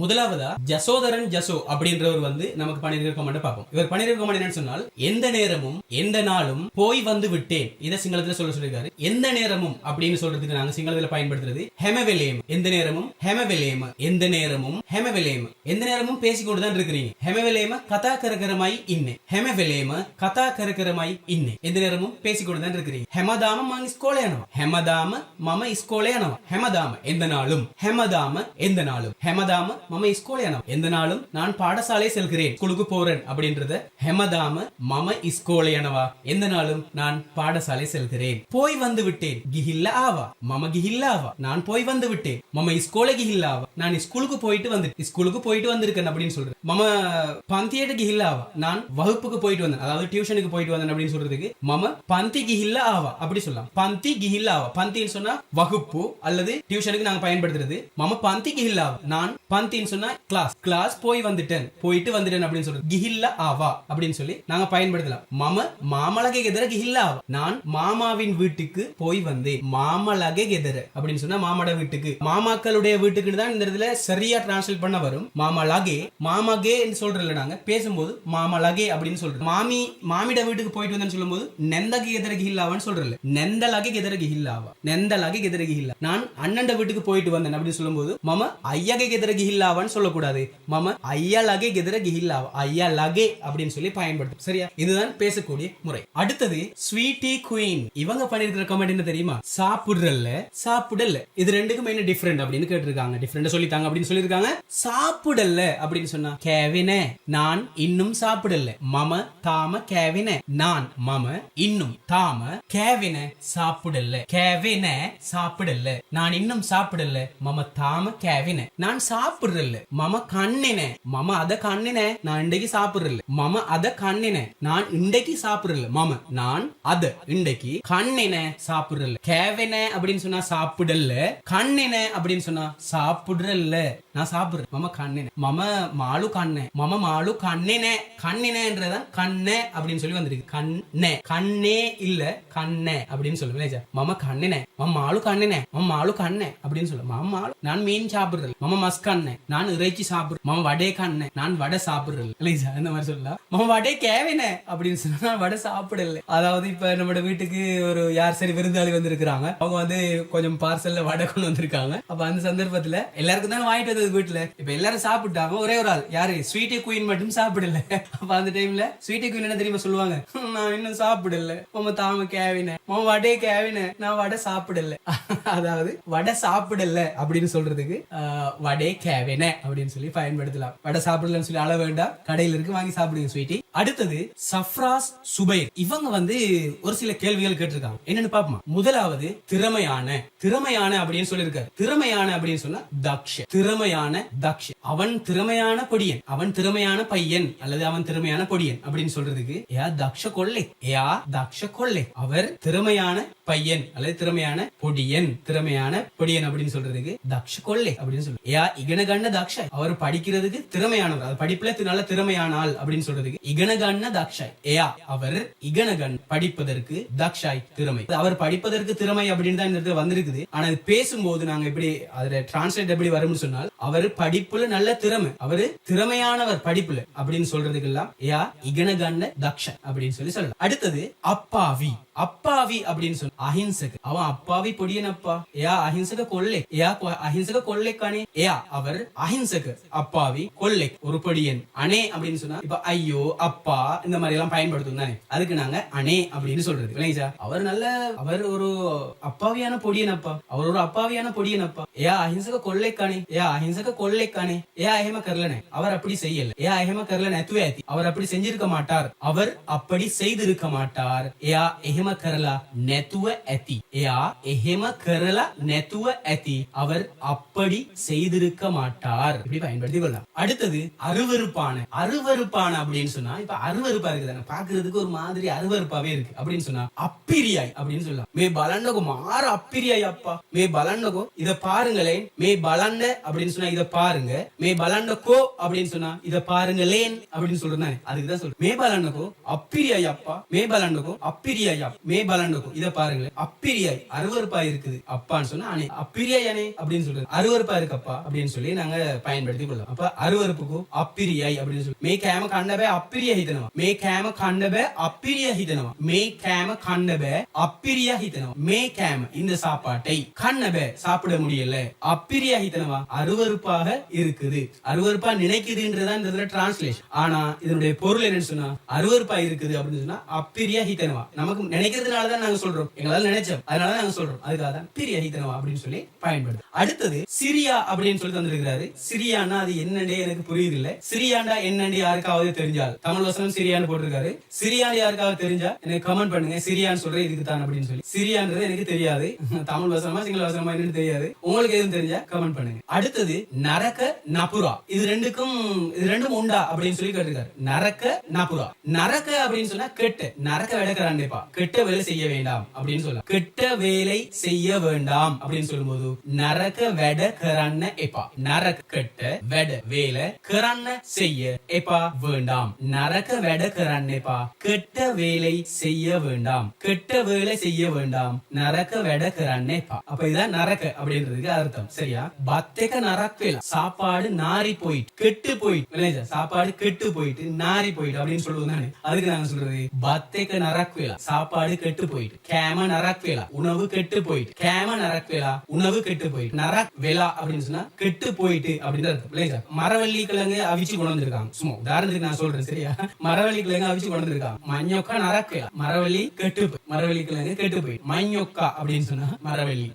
முதலாவதா ஜசோதரன் ஜசோ அப்படின்றவர் வந்து நமக்கு பண்ணிருக்க கமெண்ட் பார்ப்போம். இவர் பண்ணிருக்க கமெண்ட் என்னன்னு சொன்னால், எந்த நேரமும் எந்த நாளும் போய் வந்து விட்டேன். இதை சிங்களத்துல சொல்லிருக்காரு. எந்த நேரமும் அப்படின்னு சொல்றதுக்கு நாங்க சிங்களத்துல பயன்படுத்துறது ஹெமவெலேம். எந்த நேரமும் ஹெமவெலேம், எந்த நேரமும் ஹெமவெலேம், எந்த நேரமும் பேசிக்கொண்டு தான் இருக்கிறீங்க. ஹெமவெலேம கதா கரகரமாய் இன்னே, ஹெமவெலேம கதா கரகரமாய் இன்னே, எந்த நேரமும் பேசிக்கொண்டு தான் இருக்கிறீங்க. ஹெமதாம மங்க இஸ்கோலேனவா, ஹெமதாம மம இஸ்கோலேனவா, ஹெமதாம எந்த நாளும், ஹெமதாம எந்த நாளும், ஹெமதாம மம இஸ்கோலேனவா எந்த நாளும் நான் பாடசாலை செல்கிறேன், ஸ்கூலுக்கு போறேன் அப்படின்றத ஹெமதாம மம இஸ்கோலேனவா எந்த நாளும் நான் பாடசாலை செல்கிறேன். போய் வந்து விட்டேன் கிஹில்ல ஆவா, மம கிஹில்ல ஆவா நான் போய் வந்து விட்டேன். மம இஸ்கோல கிஹில்ல ஆவா நான் ஸ்கூலுக்கு போயிட்டு வந்து, ஸ்கூலுக்கு போயிட்டு வந்திருக்கேன் அப்படின்னு சொல்றேன். மம பந்தியேட கிஹில்ல ஆவா நான் வகுப்புக்கு போயிட்டு வந்தேன், அதாவது டியூஷனுக்கு போயிட்டு வந்தேன் அப்படின்னு சொல்றதுக்கு மம பந்தி கிஹில்ல ஆவா அப்படி சொல்லலாம். பந்தி கிஹில்ல ஆவா, பந்தின்னு சொன்னா வகுப்பு அல்லது டியூஷனுக்கு நாங்க பயன்படுத்துறது. மம பந்தி கிஹில்ல ஆவா நான் பந்தின்னு சொன்னா கிளாஸ், கிளாஸ் போய் வந்துட்டேன், போயிட்டு வந்துட்டேன் அப்படின்னு சொல்றது கிஹில்ல ஆவா அப்படின்னு சொல்லி நாங்க பயன்படுத்தலாம். மம மாமலகே கெதர கிஹில்ல ஆவா நான் மாமாவின் வீட்டுக்கு போய் வந்தேன். மாமலகே கெதர அப்படின்னு சொன்னா மாமாட வீட்டுக்கு, மாமாக்களுடைய வீட்டுக்கு தான் இந்த இடத்துல சரியா டிரான்ஸ்லேட் பண்ண வரும். மாமலகே, மாமகே என்று சொல்றல நாங்க பேசும்போது மாமலகே அப்படின்னு சொல்றோம். மாமி மாமிட வீட்டுக்கு போயிட்டு வந்தேன்னு சொல்லும்போது நெந்தகே கெதர கிஹில்லாவான்னு சொல்றல, நெந்தலகே கெதர கிஹில்லாவா, நெந்தலகே கெதர கிஹில்லா. நான் அண்ணண்ட வீட்டுக்கு போயிட்டு வந்தேன் அப்படின்னு சொல்லும்போது மம ஐயகே கெதர கிஹில்லாவான்னு சொல்லக்கூடாது, மம ஐயலகே கெதர கிஹில்லாவா, ஐயலகே அப்படின்னு சொல்லி பயன்படுத்தும். சரியா, இதுதான் பேசக்கூடிய முறை. அடுத்தது ஸ்வீட்டி குயின். இவங்க பண்ணிருக்கிற கமெண்ட் என்ன தெரியுமா, சாப்பிடுறல்ல சாப்பிடல, இது ரெண்டுக்கும் என்ன டிஃபரெண்ட் அப்படின்னு கேட்டிருக்காங்க. டிஃபரெண்ட் சொல்லிட்டாங்க அப்படின்னு சொல்லிருக்காங்க. சாப்பிடல அப்படின்னு சொன்னா கேவினே நான் இன்னும் சாப்பிடல, மம தாம கேவினே நான் மம இன்னும் தாம கேவினே சாப்பிடல, கேவினே சாப்பிடல நான் இன்னும் சாப்பிடல, மம தாம கேவினே நான் சாப்பிடுறல, மம கண்ணினே மம அத கண்ணினே நான் இன்றைக்கு சாப்பிடுறல, மம அத கண்ணினே நான் இன்றைக்கு சாப்பிடுறல, மம நான் அத இன்றைக்கு கண்ணினே சாப்பிடுறல. கேவினே அப்படின்னு சொன்னா சாப்பிடல, கண்ணினே அப்படின்னு சொன்னா சாப்பிடுறல நான் சாப்பிடுறேன். மம கண்ணினே மம மாலு கண்ணே, மம மாலு கண்ணினே, கண்ணினேன்றதான் கண்ணே அப்படின்னு சொல்லி வந்திருக்கு. கண்ணே கண்ணே இல்ல கண்ணே அப்படின்னு சொல்லுவேன். மம கண்ணினே மம மாலு கண்ணினே, மம மாலு கண்ணே அப்படின்னு சொல்ல. மம மாலு நான் மீன் சாப்பிடுறேன், மம மஸ் கண்ணே நான் இறைச்சி சாப்பிடுறேன், மம வடை கண்ணே நான் வடை சாப்பிடுறேன். இந்த மாதிரி சொல்லலாம். மம வடை கேவினே அப்படின்னு சொன்னா நான் வடை சாப்பிடல. அதாவது இப்ப நம்ம வீட்டுக்கு ஒரு யார் சரி விருந்தாளி வந்திருக்காங்க, அவங்க வந்து கொஞ்சம் பார்சல்ல வடை கொண்டு வந்திருக்காங்க. அப்ப அந்த சந்தர்ப்பத்துல எல்லாருக்கும் தான் வாங்கிட்டு வந்தது வீட்டுல. இப்ப எல்லாரும் சாப்பிட்டாங்க, ஒரே ஒரு ஆள் யாரு ஸ்வீட்டி குயின் மட்டும் சாப்பிடல. அப்ப அந்த டைம்ல ஸ்வீட்டி குயின் என்ன தெரியுமா சொல்லுவாங்க, நான் இன்னும் சாப்பிடல, மம தாம கேவினே மம வடை கேவினே நான் வடை சாப்பிடல. அதாவது வடை சாப்பிடல அப்படின்னு சொல்றதுக்கு வடை கேவினே அப்படின்னு சொல்லி பயன்படுத்தலாம். வடை சாப்பிடலன்னு சொல்லி அள வேண்டாம், கடையில இருக்கு வாங்கி சாப்பிடுங்க ஸ்வீட்டி. அடுத்தது சஃப்ராஸ் சுபைர். இவங்க வந்து ஒரு சில கேள்விகள் கேட்டிருக்காங்க, என்னன்னு பாப்போமா. முதலாவது திறமையான, திறமையான அப்படின்னு சொல்லியிருக்காரு. திறமையான அப்படின்னு சொன்னா தக்ஷ, திறமையான தக்ஷ, அவன் திறமையான பொடியன், அவன் திறமையான பையன் அல்லது அவன் திறமையான பொடியன் அப்படின்னு சொல்றதுக்கு யா தக்ஷ கொள்ளை, யா தக்ஷ கொள்ளை, அவர் திறமையான பையன் அல்லது திறமையான பொடியன், திறமையான பொடியன் அப்படின்னு சொல்றதுக்கு தக்ஷ கொள்ளை அப்படின்னு சொல்லு. யா இகனகண்ண தக்ஷ, அவர் படிக்கிறதுக்கு திறமையானவர், அது படிப்புல நல்ல திறமையான ஆள் அப்படின்னு சொல்றதுக்கு இகனகண்ண தக்ஷாய். யா அவர் இகனகண் படிப்பதற்கு தக்ஷாய் திறமை, அவர் படிப்பதற்கு திறமை அப்படின்னு தான் இந்த இடத்துல வந்திருக்குது. ஆனா இது பேசும்போது நாங்க எப்படி அதுல டிரான்ஸ்லேட் எப்படி வரும்னு சொன்னால், அவர் படிப்புல நல்ல திறமை, அவரு திறமையானவர் படிப்புல அப்படின்னு சொல்றதுக்கு எல்லாம் யா இகனகண்ண தக்ஷ அப்படின்னு சொல்லி சொல்லலாம். அடுத்தது அப்பாவி. அப்பாவி அப்படின்னு சொன்ன அஹிம்சக, அவன் அப்பாவி பொடியன் அப்பா, யா அஹிம்சக கொள்ளை, யா அஹிம்சக கொள்ளை காணே, யா அவர் அஹிம்சக அப்பாவி கொள்ளை ஒரு பொடியன். அணே அப்படின்னு சொன்னா இப்ப ஐயோ அப்பா இந்த மாதிரி எல்லாம் பயன்படுத்தும் தானே, அதுக்கு நாங்க அணே அப்படின்னு சொல்றது இல்லைங்களா. அவர் நல்ல, அவர் ஒரு அப்பாவியான பொடியன் அப்பா, அவர் ஒரு அப்பாவியான பொடியன் அப்பா, யா அஹிம்சக கொள்ளை காணே, யா அஹிம்சக கொள்ளை காணே, யா அஹிம கர்லனே அவர் அப்படி செய்யல, யா அஹிம கர்லனே துவேதி அவர் அப்படி செஞ்சிருக்க மாட்டார், அவர் அப்படி செய்திருக்க மாட்டார், யா එහෙම කරලා නැතුව ඇති, එයා එහෙම කරලා නැතුව ඇති, அவர் அப்படி செய்திருக்க மாட்டார். இப்படி பயன்படுத்திக் கொள்ளலாம். அடுத்தது அருவருப்பான. அருவருப்பான அப்படின்னு சொன்னா இப்ப அருவருப்பா இருக்குதானே, பாக்குறதுக்கு ஒரு மாதிரி அருவருப்பாவே இருக்கு அப்படின்னு சொன்னா அப்பிரியாய் அப்படின்னு சொல்லலாம். மே பலண்டகோ மாற அப்பிரியாய் அப்பா, மே பலண்டகோ இத பாருங்களேன், மே பலண்ட அப்படின்னு அப்படின்னு சொன்னா இதை பாருங்க, மே பலண்டக்கோ அப்படின்னு சொன்னா இதை பாருங்களேன் அப்படின்னு சொல்றேன். அதுக்குதான் சொல்றேன் மே பலண்டக்கோ அப்பிரியாய் அப்பா, மே பலண்டக்கோ அப்பிரியாய் அப்பா, மே பலண்டக்கோ இதை பாருங்க, அப்பிரியாய் அருவருப்பா இருக்குது அப்பான்னு சொன்னா அனே, அப்பிரியாய் அனே அப்படின்னு சொல்றது, அருவருப்பா இருக்கப்பா அப்படின்னு சொல்லி நாங்க பயன்படுத்தி கொள்ளலாம். அப்ப අරුවරපුකෝ අප්පිරියයි அப்படின்னு சொல்லி මේ කෑම කන්න බෑ අප්පිරිය හිතනවා, මේ කෑම කන්න බෑ අප්පිරිය හිතනවා, මේ කෑම කන්න බෑ අප්පිරිය හිතනවා, මේ කෑම இந்த சாப்பாட்டை கண்ண பே சாப்பிட முடியல அப்பிரியா ஹிதனவா அருவருப்பாக இருக்குது, அருவருப்பா நினைக்குதுன்றதான் இந்த இதுல டிரான்ஸ்லேஷன். ஆனா இதனுடைய பொருள் என்னன்னு சொன்னா அருவருப்பா இருக்குது அப்படின்னு சொன்னா அப்பிரியா ஹிதனவா, நமக்கு நினைக்கிறதுனாலதான் நாங்க சொல்றோம், எங்களால நினைச்சோம் அதனாலதான் நாங்க சொல்றோம், அதுக்காக தான் பிரியா ஹிதனவா அப்படின்னு சொல்லி பயன்படுது. அடுத்தது சிரியா அப்படின்னு சொல்லி தந்திருக்கிறாரு. சிரியானா அது என்னன்னே எனக்கு புரியுது இல்ல, சிரியாண்டா என்னன்னு யாருக்காவது தெரிஞ்சால், தமிழ் வசனம் சிரியான்னு போட்டிருக்காரு, சிரியான்னு யாருக்காவது தெரிஞ்சா எனக்கு கமெண்ட் பண்ணுங்க, சிரியான்னு சொல்றேன் இதுக்கு தான் அப்படின்னு சொல்லி. சிரியான்றது எனக்கு தெரியாது, தமிழ் வசனமா சிங்கள வசனமா என்னன்னு தெரியாது, உங்களுக்கு எதுவும் தெரிஞ்சா கமெண்ட் பண்ணுங்க. அடுத்தது நரக நபுரா, இது ரெண்டும் உண்டா அப்படின்னு சொல்லி கேட்டிருக்காரு. நரக நபுரா, நரக அப்படின்னு சொன்னா கெட்ட, நரக வேடக்கராண்டேப்பா கெட்ட வேலை செய்ய வேண்டாம் அப்படின்னு சொல்லலாம், கெட்ட வேலை செய்ய வேண்டாம் அப்படின்னு சொல்லும்போது நரக வேடக்கரான எப்பா, நரக கெட்ட வேட வேலை கரான செய்ய எப்பா வேண்டாம், நரக வேடக்கரான எப்பா கெட்ட வேலை செய்ய வேண்டாம், கெட்ட வேலை செய்ய வேண்டாம், நரக வேடக்கரான எப்பா. அப்ப இதான் நரக அப்படின்றதுக்கு அர்த்தம். சரியா? பத்தேக நரக்வேல சாப்பாடு நாரி போயிட்டு கெட்டு போயிட்டு, சாப்பாடு கெட்டு போயிட்டு நாரி போயிட்டு அப்படின்னு சொல்லுவோம் தானே, அதுக்கு நாங்க சொல்றது பத்தேக நரக்வேலா சாப்பாடு கெட்டு போயிட்டு, கேம நரக்வேலா உணவு கெட்டு போயிட்டு, கேம நரக்வேலா உணவு கெட்டு போயிட்டு, நரக் வேலா அப்படின்னு சொன்னா கெட்டு போயிட்டு அப்படின்னு அர்த்தம். மரவள்ளி கிழங்கு அவிச்சு கொண்டு வந்திருக்காங்க, சும்மா உதாரணத்துக்கு நான் சொல்றேன். சரியா? மரவள்ளி கிழங்கு அவிச்சு கொண்டு வந்திருக்காங்க, மஞ்சொக்கா நரக்வேலா மரவள்ளி கெட்டு போய், மரவள்ளி கிழங்கு கெட்டு போய், மஞ்சொக்கா அப்படின்னு சொன்னா மரவள்ளி,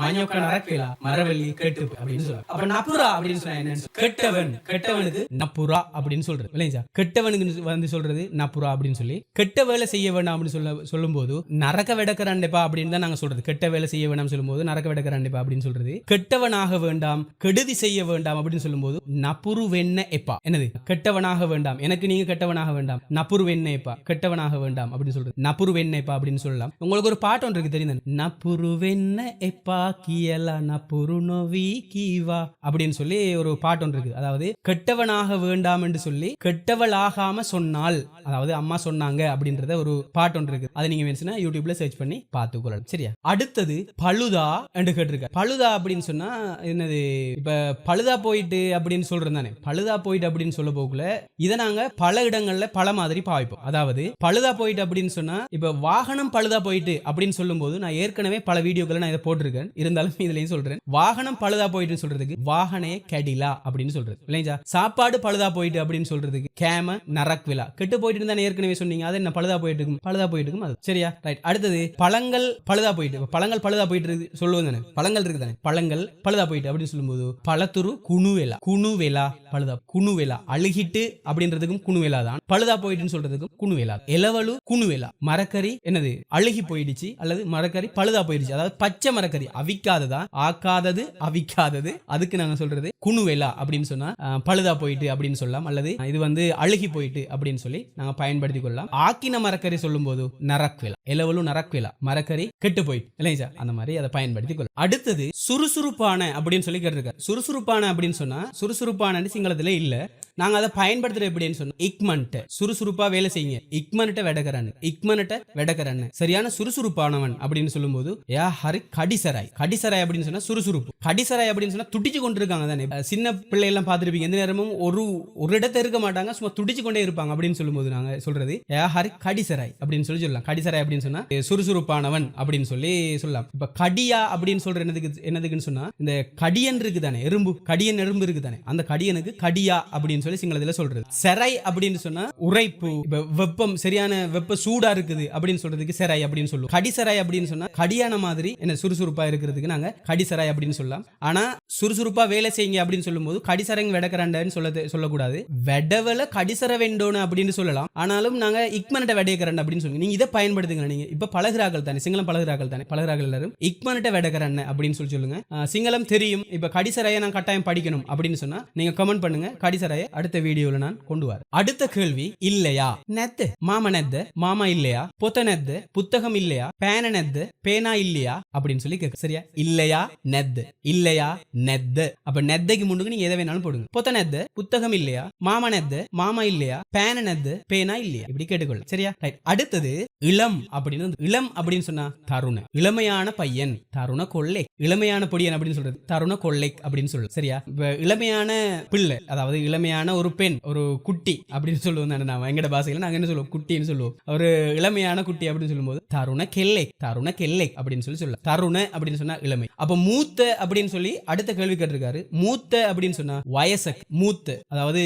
மஞ்சொக்கா நரக்வேலா மரவள்ளி கெட்டு போய் அப்படின்னு சொல்றாங்க. அப்ப நபுரா அப்படின்னு சொன்னா என்னன்னு, கெட்டவன், கெட்டவனுக்கு நப்புரா அப்படின்னு சொல்றது இல்லையா, கெட்டவனுக்கு வந்து சொல்றது நப்புரா அப்படின்னு சொல்லி. கெட்ட வேலை செய்ய வேண்டாம் அப்படின்னு சொல்லும் போது நரக வெடக்கரண்டப்பா அப்படின்னு தான் நாங்க சொல்றது. கெட்ட வேலை செய்ய வேண்டாம் சொல்லும் போது நரக வெடக்கரண்டப்பா அப்படின்னு சொல்றது. கெட்டவனாக வேண்டாம், கெடுதி செய்ய வேண்டாம் அப்படின்னு சொல்லும் போது நப்புரு வெண்ண எப்பா, என்னது கெட்டவனாக வேண்டாம், எனக்கு நீங்க கெட்டவனாக வேண்டாம், நப்புரு வெண்ண எப்பா கெட்டவனாக வேண்டாம் அப்படின்னு சொல்றது, நப்புரு வெண்ண எப்பா அப்படின்னு சொல்லலாம். உங்களுக்கு ஒரு பாட்டு ஒன்று இருக்கு தெரியும், நப்புரு வெண்ண எப்பா கியலா நப்புரு நோவி கீவா அப்படின்னு சொல்லி ஒரு பாட்டு ஒன்று இருக்கு. அதாவது கெட்டவனாக வேண்டாம் என்று சொல்லி கெட்டவளாகாம சொன்னால், அதாவது அம்மா சொன்னாங்க அப்படின்றத ஒரு பாட்டு ஒன்று இருக்கு. அதை நீங்க வேணும்னா யூடியூப்ல சர்ச் பண்ணி பார்த்துக்கொள்ளலாம். சரியா? அடுத்தது பழுதா என்று கேட்டிருக்க. பழுதா அப்படின்னு சொன்னா என்னது, இப்ப பழுதா போயிட்டு அப்படின்னு சொல்றது தானே. பழுதா போயிட்டு அப்படின்னு சொல்ல போக்குல இதை நாங்க பல இடங்கள்ல பல மாதிரி பாவிப்போம். அதாவது பழுதா போயிட்டு அப்படின்னு சொன்னா, இப்ப வாகனம் பழுதா போயிட்டு அப்படின்னு சொல்லும் போது நான் ஏற்கனவே பல வீடியோக்களை நான் இதை போட்டிருக்கேன், இருந்தாலும் இதுலயும் சொல்றேன். வாகனம் பழுதா போயிட்டு சொல்றதுக்கு வாகனே கடிலா அப்படின்னு சொல்றது இல்லையா. சாப்பாடு பழுதா போயிட்டு அப்படின்னு சொல்றதுக்கு கேம நரக் விழா, கெட்டு போயிட்டு தானே ஏற்கனவே சொன்னீங்க, அது என்ன பழுதா போயிட்டு இருக்கும், பழுதா போயிட்டு இருக்கும் அது. சரியா? ரைட். அடுத்தது பழங்கள் பழுதா போயிட்டு, பழங்கள் பழுதா போயிட்டு இருக்கு சொல்லுவோம் தானே, பழங்கள் இருக்கு தானே, பழங்கள் பழுதா போயிட்டு அப்படின்னு சொல்லும்போது பழத்துரு குணுவேலா, குணுவேலா பழுதா, குணுவேலா அழுகிட்டு அப்படின்றதுக்கும் குணுவேலா தான், பழுதா போயிட்டுன்னு சொல்றதுக்கும் குணுவேலா. எலவலு குணுவேலா, மரக்கறி என்னது அழுகி போயிடுச்சு அல்லது மரக்கறி பழுதா போயிடுச்சு, அதாவது பச்சை மரக்கறி அவிக்காததா, ஆக்காதது அவிக்காதது, அதுக்கு நாங்க சொல்றது குணுவேலா அப்படின்னு சொன்னா பழுதா போயிட்டு அப்படின்னு சொல்லலாம், அல்லது இது வந்து அழுகி போயிட்டு அப்படின்னு சொல்லி நாங்க பயன்படுத்தி கொள்ளலாம். ஆக்கின மரக்கறி சொல்லும் போது நரக்வேலா, எலவலு நரக்வேலா மரக்கறி கெட்டு போயிட்டு இல்லையா, அந்த மாதிரி அதை பயன்படுத்தி கொள்ளலாம். அடுத்தது சுறுசுறுப்பான அப்படின்னு சொல்லி கேட்டிருக்காரு. சுறுசுறுப்பான அப்படின்னு சொன்னா, சுறுசுறுப்பான சிங்களத்துல இல்ல, நாங்க அதை பயன்படுத்துறது எப்படின்னு சொன்னா இக்மன்ட்ட, சுறுசுறுப்பா வேலை செய்யுங்க, இக்மன்ட்ட வெடக்கறானு, இக்மன்ட்ட வெடக்கறானு, சரியான சுறுசுறுப்பானவன் அப்படின்னு சொல்லும்போது யா ஹரி கடிசராய், கடிசராய் அப்படின்னு சொன்னா சுறுசுறுப்பு, கடிசராய் அப்படின்னு சொன்னா துடிச்சு கொண்டு இருக்காங்க தானே. சின்ன பிள்ளை எல்லாம் பார்த்துருப்பீங்க, எந்த நேரமும் ஒரு இடத்த இருக்க மாட்டாங்க, சும்மா துடிச்சு கொண்டே இருப்பாங்க அப்படின்னு சொல்லும்போது நாங்க சொல்றது யா ஹரி கடிசராய் அப்படின்னு சொல்லலாம். கடிசராய் அப்படின்னு சொன்னா சுறுசுறுப்பானவன் அப்படின்னு சொல்லி சொல்லலாம். இப்ப கடியா அப்படின்னு சொல்ற என்னதுக்குன்னு சொன்னா, இந்த கடியன் இருக்கு தானே, எறும்பு, கடியன் எறும்பு இருக்கு தானே, அந்த கடியனுக்கு கடியா அப்படின்னு சொல்லி சிங்களத்துல சொல்றது. செரை அப்படின்னு சொன்னா உரைப்பு, வெப்பம், சரியான வெப்ப சூடா இருக்குது அப்படின்னு சொல்றதுக்கு செரை அப்படின்னு சொல்லுவோம். கடிசராய் அப்படின்னு சொன்னா கடியான மாதிரி என்ன சுறுசுறுப்பா இருக்கிறதுக்கு நாங்க கடிசராய் அப்படின்னு சொல்லலாம். ஆனா சுறுசுறுப்பா வேலை செய்யுங்க அப்படின்னு சொல்லும்போது கடிசரங்க வெடக்கரண்டன்னு சொல்லக்கூடாது, வெடவல கடிசர வேண்டோன்னு அப்படின்னு சொல்லலாம். ஆனாலும் நாங்க இக்மன்ட்ட வெடக்கரண்ட அப்படின்னு சொல்லுங்க, நீங்க இதை பயன்படுத்துங்க. நீங்க இப்ப பழகுறார்கள் தானே, சிங்களம் பழகுறார்கள் தானே, பழகுறார்கள் எல்லாரும் இக்மன்ட்ட வெடக்கரண்ட அப்படின்னு சொல்லி சொல்லுங்க. சிங்களம் தெரியும், இப்ப கடிசராய நான் கட்டாயம் படிக்கணும் அப்படின்னு சொன்னா நீங்க கமெண்ட் பண்ணுங்க, கடிசராய அடுத்த வீடியோல நான் கொண்டு வரேன். அடுத்த கேள்வி இல்லையா, நெத்து மாமா நெத்து மாமா இல்லையா, பொத்த நெத்து புத்தகம் இல்லையா, பேன நெத்து பேனா இல்லையா அப்படின்னு சொல்லி கேட்க. சரியா? இல்லையா நெத்து, இல்லையா நெத்து அப்ப நெத்தைக்கு முன்னுக்கு நீங்க எதை வேணாலும் போடுங்க. பொத்த நெத்த புத்தகம் இல்லையா, மாமா நெத்த மாமா இல்லையா, பேன நெத்த பேனா இல்லையா, இப்படி கேட்டுக்கொள்ள. சரியா? அடுத்தது இளம் அப்படின்னு. இளம் அப்படின்னு சொன்னா தருண, இளமையான பையன், தருண கொள்ளை. இளமையான பொடியன் அப்படின்னு சொல்றது தருண கொள்ளை அப்படின்னு சொல்றது. சரியா? இளமையான பிள்ளை, அதாவது இளமையான ஒரு பெண், ஒரு குட்டி அப்படின்னு சொல்லுவோம் தானே. நான் எங்கட பாசையில நாங்க என்ன சொல்லுவோம், குட்டின்னு சொல்லுவோம். ஒரு இளமையான குட்டி அப்படின்னு சொல்லும்போது தருண கெல்லை, தருண கெல்லை அப்படின்னு சொல்லலாம். தருண அப்படின்னு சொன்னா இளமை. அப்ப மூத்த அப்படின்னு சொல்லி அடுத்த கேள்வி கேட்டிருக்காரு. மூத்த அப்படின்னு சொன்னா வயசக் மூத்த, அதாவது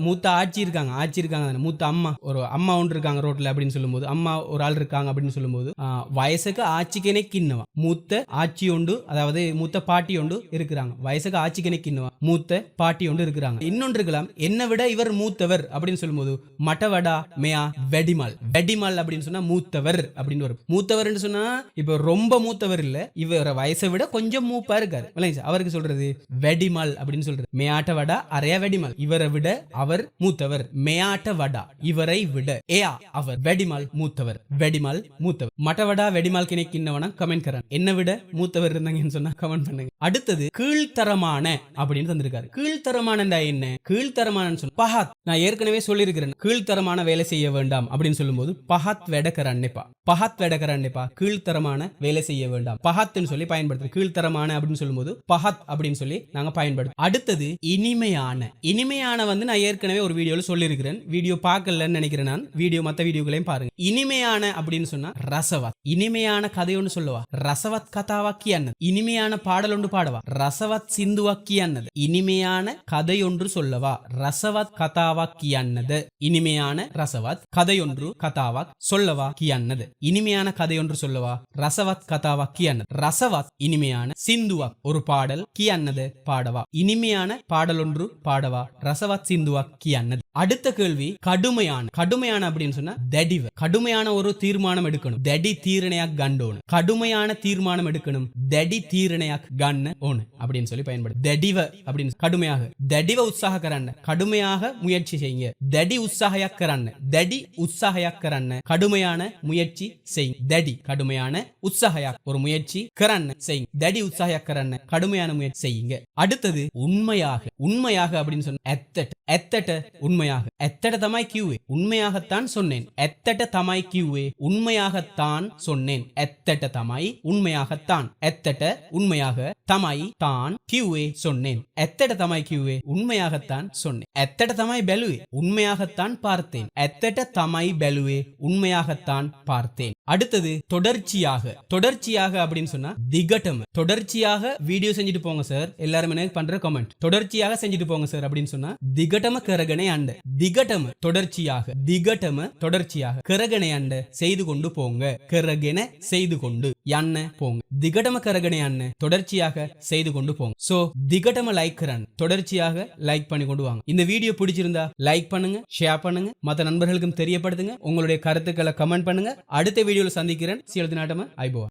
மூத்த ஆட்சி இருக்காங்க, மூத்த அம்மா, ஒரு அம்மா ஒன்று இருக்காங்க ரோட்ல அப்படின்னு சொல்லும்போது, அம்மா ஒரு ஆள் இருக்காங்க அப்படின்னு சொல்லும்போது வயசுக்கு ஆட்சிக்கனே கிண்ணவா, மூத்த ஆட்சி ஒன்று, அதாவது மூத்த பாட்டி ஒன்று இருக்கிறாங்க. வயசுக்கு ஆட்சிக்கனே கிண்ணவா, மூத்த பாட்டி ஒன்று இருக்கிறாங்க. இன்னொன்று இருக்கலாம், என்ன விட இவர் மூத்தவர் அப்படின்னு சொல்லும்போது மட்டவடா மேயா வெடிமால். வெடிமால் அப்படின்னு சொன்னா மூத்தவர் அப்படின்னு வரும். மூத்தவர் சொன்னா இப்ப ரொம்ப மூத்தவர் இல்ல, இவர வயசை விட கொஞ்சம் மூப்பா இருக்காரு, அவருக்கு சொல்றது வெடிமால் அப்படின்னு சொல்றது. மேயாட்ட வடா அரையா வெடிமால், இவரை விட அவர் மூத்தவர். மேயாட்ட வடா இவரை விட, ஏயா அவர் வெடிமால் மூத்தவர், வெடிமால் மூத்தவர். மட்டவடா வெடிமால் கிணக்கின்னவனா கமெண்ட் கரான். என்ன விட மூத்தவர் இருந்தாங்கன்னு சொன்னா கமெண்ட் பண்ணுங்க. அடுத்தது கீழ்த்தரமான அப்படின்னு தந்திருக்காரு. கீழ்த்தரமான என்ன? கீழ்த்தரமான சொன்ன பஹாத். நான் ஏற்கனவே சொல்லியிருக்கிறேன், கீழ்த்தரமான வேலை செய்ய வேண்டாம் அப்படின்னு சொல்லும்போது பஹாத் வெடக்கரன்னைப்பா, பஹாத் வெடக்கரன்னைப்பா, கீழ்த்தரமான வேலை செய்ய வேண்டாம், பஹாத்னு சொல்லி பயன்படுத்து. கீழ்த்தரமான அப்படின்னு சொல்லும்போது பஹாத் அப்படின்னு சொல்லி நாங்க பயன்படுத்தும். அடுத்தது இனிமையான. இனிமையான வந்து நான் ஏற்கனவே ஒரு வீடியோல சொல்லியிருக்கிறேன், வீடியோ பார்க்கலன்னு நினைக்கிறேன் நான். மத்த வீடியோக்களையும் பாருங்க. இனிமையான அப்படின்னு சொன்னா ரசவத். இனிமையான கதை ஒன்று சொல்லவா, ரசவத் கதாவாக்கி அன்னது. இனிமையான பாடல் ஒன்று பாடவா, ரசவத் சிந்துவாக்கி அன்னது. இனிமையான கதை ஒன்று சொல்லவா, ரசவத் கதாவாக்கி அன்னது. இனிமையான ரசவத் கதையொன்று கதாவாக் சொல்லவா கியன்னது. இனிமையான கதையொன்று சொல்லவா, ரசவத் கதாவாக்கி அன்னது. ரசவத் இனிமையான, சிந்துவாக் ஒரு பாடல், கியன்னது பாடவா. இனிமையான பாடல் ஒன்று பாடவா, ரசவத் சிந்துவாக் கியன்னது. அடுத்த கேள்வி கடுமையான. கடுமையான அப்படின்னு சொன்னா தடிவ. கடுமையான ஒரு தீர்மானம் எடுக்கணும், தடி தீரணையாக் கண்டோனு. கடுமையான தீர்மானம் எடுக்கணும், தடி தீரணையாக் கண்ண ஓனு அப்படின்னு சொல்லி பயன்படும். தடிவ அப்படின்னு கடுமையாக, தடிவ உற்சாகக்கரන්න, கடுமையாக முயற்சி செய்யுங்க. தடி உற்சாகயாக்கரන්න, தடி உற்சாகயாக்கரන්න, கடுமையான முயற்சி செய். தடி கடுமையான, உற்சாகயா ஒரு முயற்சி, கரන්න செய். தடி உற்சாகயாக்கரන්න கடுமையான முயற்சி செய்யுங்க. அடுத்தது உண்மையாக. உண்மையாக அப்படின்னு சொன்ன எத்தட்ட. எத்தட்ட உண்மையாக. எத்தட்ட தமாய் கியூவே, உண்மையாகத்தான் சொன்னேன். எத்தட்ட தமாய் கியூவே, உண்மையாகத்தான் சொன்னேன். எத்தட்ட தமாய் உண்மையாகத்தான். எத்தட்ட உண்மையாக, தமாய் தான், கியூவே சொன்னேன். எத்தட்ட தமாய் கியூவே, உண்மையாகத்தான் சொன்னேன். எத்தட்ட தமாய் பெலுவே, உண்மையாகத்தான் பார்த்தேன். எத்தட்ட தமாய் பெலுவே, உண்மையாகத்தான் பார்த்தேன். அடுத்தது தொடர்ச்சியாக. தொடர்ச்சியாக அப்படின்னு சொன்னா திகட்டம். தொடர்ச்சியாக வீடியோ செஞ்சுட்டு போங்க சார், எல்லாரும் எனக்கு பண்ற கமெண்ட். தொடர்ச்சியாக செஞ்சுட்டு போங்க சார் அப்படின்னு சொன்னா திகட்டம கரகனை அண்ட. திகட்டம தொடர்ச்சியாக, திகட்டம தொடர்ச்சியாக, கரகனை அண்ட செய்து கொண்டு போங்க. கரகனை செய்து கொண்டு அண்ண போங்க. திகட்டம கரகனை அண்ண தொடர்ச்சியாக செய்து கொண்டு போங்க. சோ திகட்டம லைக் கரன், தொடர்ச்சியாக லைக் பண்ணி கொண்டு வாங்க. இந்த வீடியோ பிடிச்சிருந்தா லைக் பண்ணுங்க, ஷேர் பண்ணுங்க, மற்ற நண்பர்களுக்கும் தெரியப்படுத்துங்க. உங்களுடைய கருத்துக்களை கமெண்ட் பண்ணுங்க. அடுத்த வீடியோல சந்திக்கிறேன். சியல் தினாட்டம ஐபோவா.